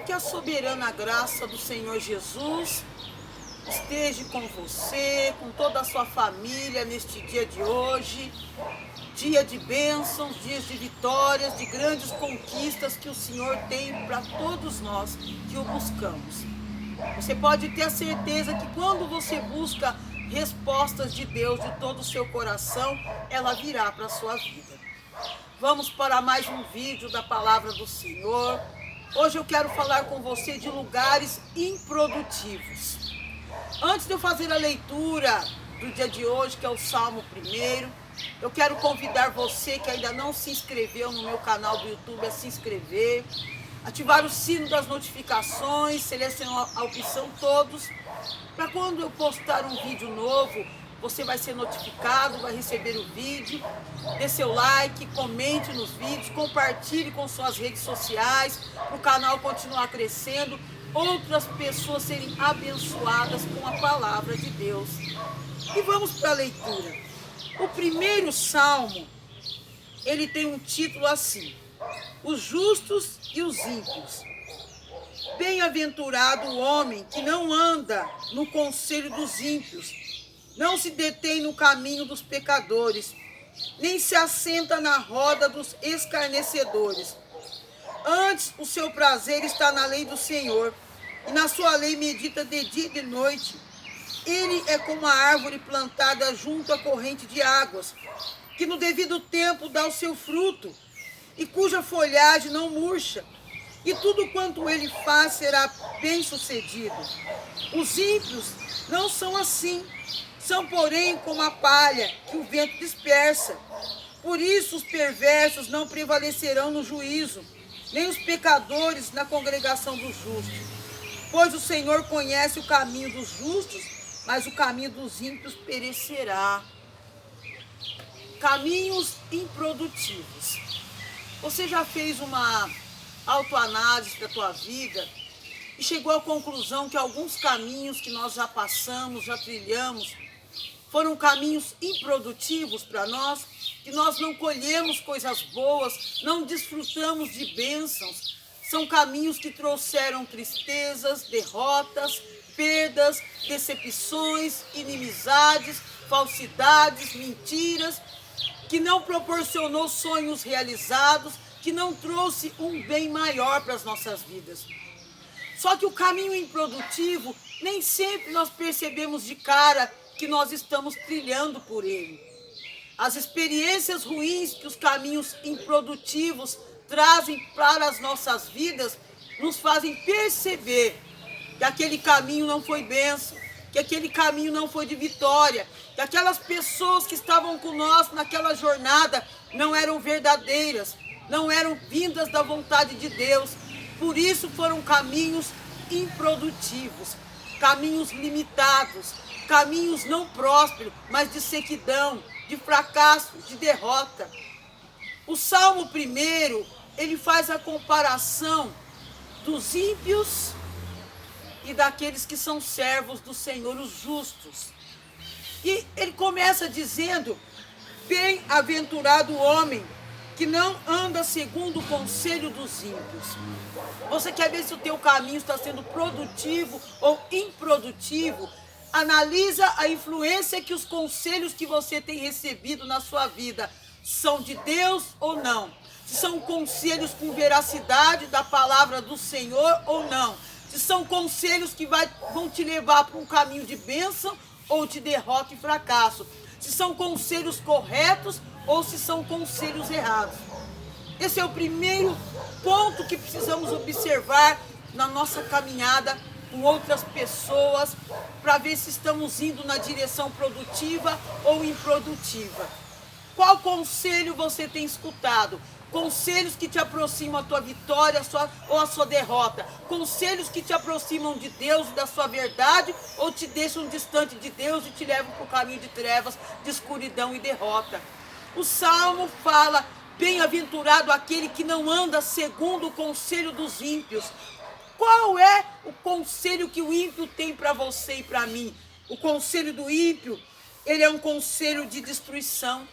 Que a soberana graça do Senhor Jesus esteja com você, com toda a sua família neste dia de hoje. Dia de bênçãos, dias de vitórias, de grandes conquistas que o Senhor tem para todos nós que o buscamos. Você pode ter a certeza que quando você busca respostas de Deus de todo o seu coração, ela virá para a sua vida. Vamos para mais um vídeo da palavra do Senhor. Hoje eu quero falar com você de lugares improdutivos. Antes de eu fazer a leitura do dia de hoje, que é o Salmo 1, eu quero convidar você que ainda não se inscreveu no meu canal do YouTube a se inscrever, ativar o sino das notificações, selecionar a opção todos, para quando eu postar um vídeo novo, você vai ser notificado, vai receber o vídeo. Dê seu like, comente nos vídeos, compartilhe com suas redes sociais, para o canal continuar crescendo, outras pessoas serem abençoadas com a palavra de Deus. E vamos para a leitura. O primeiro salmo, ele tem um título assim: Os justos e os ímpios. Bem-aventurado o homem que não anda no conselho dos ímpios, não se detém no caminho dos pecadores, nem se assenta na roda dos escarnecedores. Antes, o seu prazer está na lei do Senhor, e na sua lei medita de dia e de noite. Ele é como a árvore plantada junto à corrente de águas, que no devido tempo dá o seu fruto, e cuja folhagem não murcha, e tudo quanto ele faz será bem-sucedido. Os ímpios não são assim, são porém como a palha que o vento dispersa. Por isso os perversos não prevalecerão no juízo, nem os pecadores na congregação dos justos. Pois o Senhor conhece o caminho dos justos, mas o caminho dos ímpios perecerá. Caminhos improdutivos. Você já fez uma autoanálise da tua vida e chegou à conclusão que alguns caminhos que nós já passamos, já trilhamos, foram caminhos improdutivos para nós, que nós não colhemos coisas boas, não desfrutamos de bênçãos. São caminhos que trouxeram tristezas, derrotas, perdas, decepções, inimizades, falsidades, mentiras, que não proporcionou sonhos realizados, que não trouxe um bem maior para as nossas vidas. Só que o caminho improdutivo, nem sempre nós percebemos de cara que nós estamos trilhando por ele. As experiências ruins que os caminhos improdutivos trazem para as nossas vidas nos fazem perceber que aquele caminho não foi bênção, que aquele caminho não foi de vitória, que aquelas pessoas que estavam com nós naquela jornada não eram verdadeiras, não eram vindas da vontade de Deus. Por isso foram caminhos improdutivos, caminhos limitados, caminhos não prósperos, mas de sequidão, de fracasso, de derrota. O Salmo 1, ele faz a comparação dos ímpios e daqueles que são servos do Senhor, os justos. E ele começa dizendo: bem-aventurado o homem que não anda segundo o conselho dos ímpios. Você quer ver se o teu caminho está sendo produtivo ou improdutivo? Analisa a influência que os conselhos que você tem recebido na sua vida são de Deus ou não. Se são conselhos com veracidade da palavra do Senhor ou não. Se são conselhos que vão te levar para um caminho de bênção ou de derrota e fracasso. Se são conselhos corretos ou se são conselhos errados. Esse é o primeiro ponto que precisamos observar na nossa caminhada com outras pessoas, para ver se estamos indo na direção produtiva ou improdutiva. Qual conselho você tem escutado? Conselhos que te aproximam a tua vitória ou a sua derrota. Conselhos que te aproximam de Deus e da sua verdade, ou te deixam distante de Deus e te levam para o caminho de trevas, de escuridão e derrota. O Salmo fala: bem-aventurado aquele que não anda segundo o conselho dos ímpios. Qual é o conselho que o ímpio tem para você e para mim? O conselho do ímpio, ele é um conselho de destruição.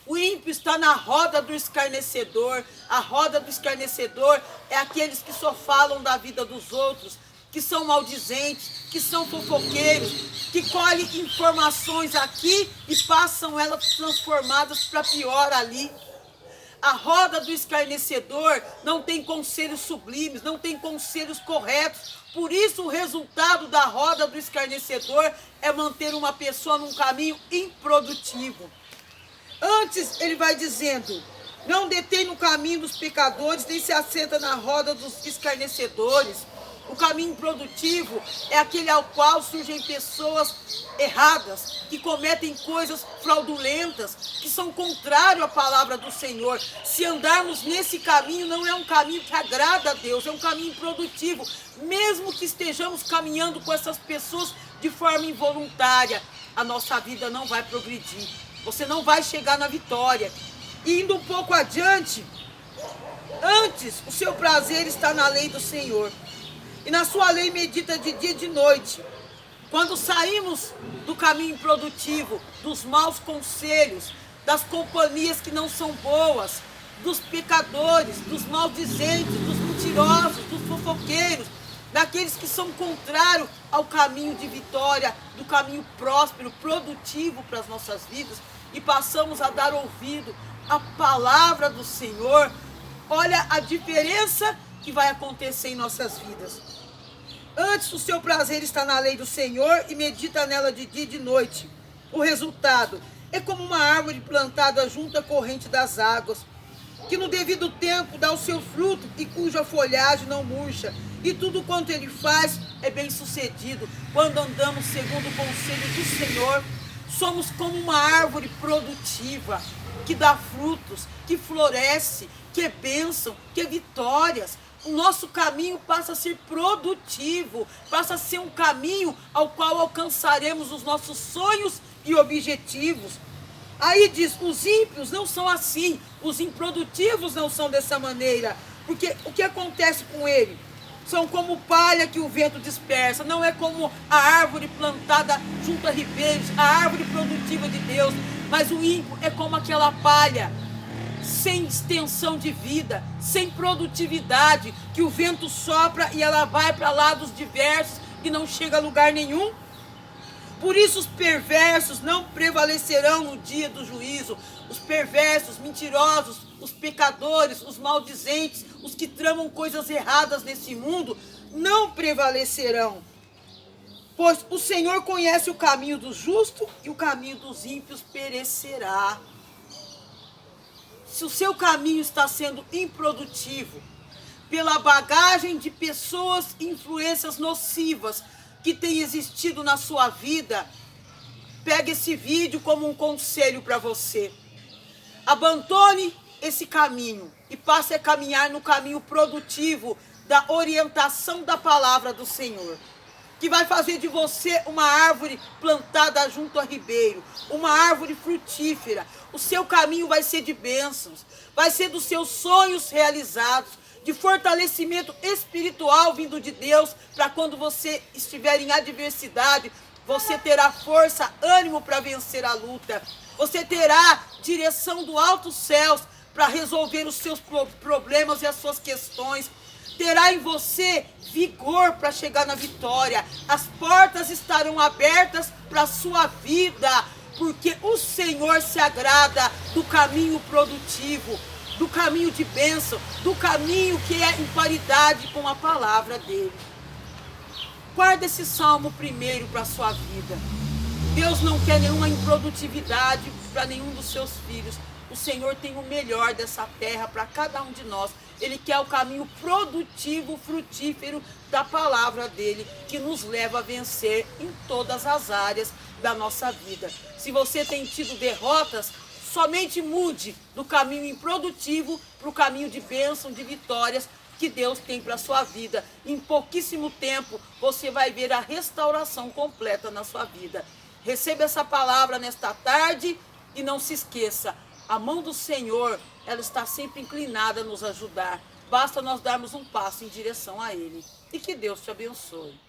O ímpio está na roda do escarnecedor. A roda do escarnecedor é aqueles que só falam da vida dos outros, que são maldizentes, que são fofoqueiros, que colhem informações aqui e passam elas transformadas para pior ali. A roda do escarnecedor não tem conselhos sublimes, não tem conselhos corretos. Por isso o resultado da roda do escarnecedor é manter uma pessoa num caminho improdutivo. Antes ele vai dizendo: não detém no caminho dos pecadores, nem se assenta na roda dos escarnecedores. O caminho improdutivo é aquele ao qual surgem pessoas erradas, que cometem coisas fraudulentas, que são contrárias à palavra do Senhor. Se andarmos nesse caminho, não é um caminho que agrada a Deus, é um caminho improdutivo. Mesmo que estejamos caminhando com essas pessoas de forma involuntária, a nossa vida não vai progredir. Você não vai chegar na vitória. E indo um pouco adiante, antes o seu prazer está na lei do Senhor, e na sua lei medita de dia e de noite. Quando saímos do caminho improdutivo, dos maus conselhos, das companhias que não são boas, dos pecadores, dos maldizentes, dos mentirosos, dos fofoqueiros, daqueles que são contrários ao caminho de vitória, do caminho próspero, produtivo para as nossas vidas, e passamos a dar ouvido à palavra do Senhor, olha a diferença que vai acontecer em nossas vidas. Antes o seu prazer está na lei do Senhor e medita nela de dia e de noite. O resultado é como uma árvore plantada junto à corrente das águas, que no devido tempo dá o seu fruto e cuja folhagem não murcha, e tudo quanto ele faz é bem sucedido. Quando andamos segundo o conselho do Senhor, somos como uma árvore produtiva, que dá frutos, que floresce, que é bênção, que é vitórias. O nosso caminho passa a ser produtivo, passa a ser um caminho ao qual alcançaremos os nossos sonhos e objetivos. Aí diz, os ímpios não são assim, os improdutivos não são dessa maneira, porque o que acontece com ele? São como palha que o vento dispersa, não é como a árvore plantada junto a ribeiros, a árvore produtiva de Deus, mas o ímpio é como aquela palha, sem extensão de vida, sem produtividade, que o vento sopra e ela vai para lados diversos e não chega a lugar nenhum. Por isso os perversos não prevalecerão no dia do juízo. Os perversos, mentirosos, os pecadores, os maldizentes, os que tramam coisas erradas nesse mundo, não prevalecerão. Pois o Senhor conhece o caminho do justo e o caminho dos ímpios perecerá. Se o seu caminho está sendo improdutivo, pela bagagem de pessoas e influências nocivas que têm existido na sua vida, pegue esse vídeo como um conselho para você. Abandone esse caminho e passe a caminhar no caminho produtivo da orientação da palavra do Senhor, que vai fazer de você uma árvore plantada junto a ribeiro, uma árvore frutífera. O seu caminho vai ser de bênçãos, vai ser dos seus sonhos realizados, de fortalecimento espiritual vindo de Deus, para quando você estiver em adversidade, você terá força, ânimo para vencer a luta. Você terá direção do alto céus para resolver os seus problemas e as suas questões. Terá em você vigor para chegar na vitória. As portas estarão abertas para a sua vida, porque o Senhor se agrada do caminho produtivo, do caminho de bênção, do caminho que é em paridade com a palavra dele. Guarda esse salmo primeiro para a sua vida. Deus não quer nenhuma improdutividade para nenhum dos seus filhos. O Senhor tem o melhor dessa terra para cada um de nós. Ele quer o caminho produtivo, frutífero da palavra dele, que nos leva a vencer em todas as áreas da nossa vida. Se você tem tido derrotas, somente mude do caminho improdutivo para o caminho de bênção, de vitórias que Deus tem para a sua vida. Em pouquíssimo tempo, você vai ver a restauração completa na sua vida. Receba essa palavra nesta tarde e não se esqueça, a mão do Senhor, ela está sempre inclinada a nos ajudar. Basta nós darmos um passo em direção a Ele. E que Deus te abençoe.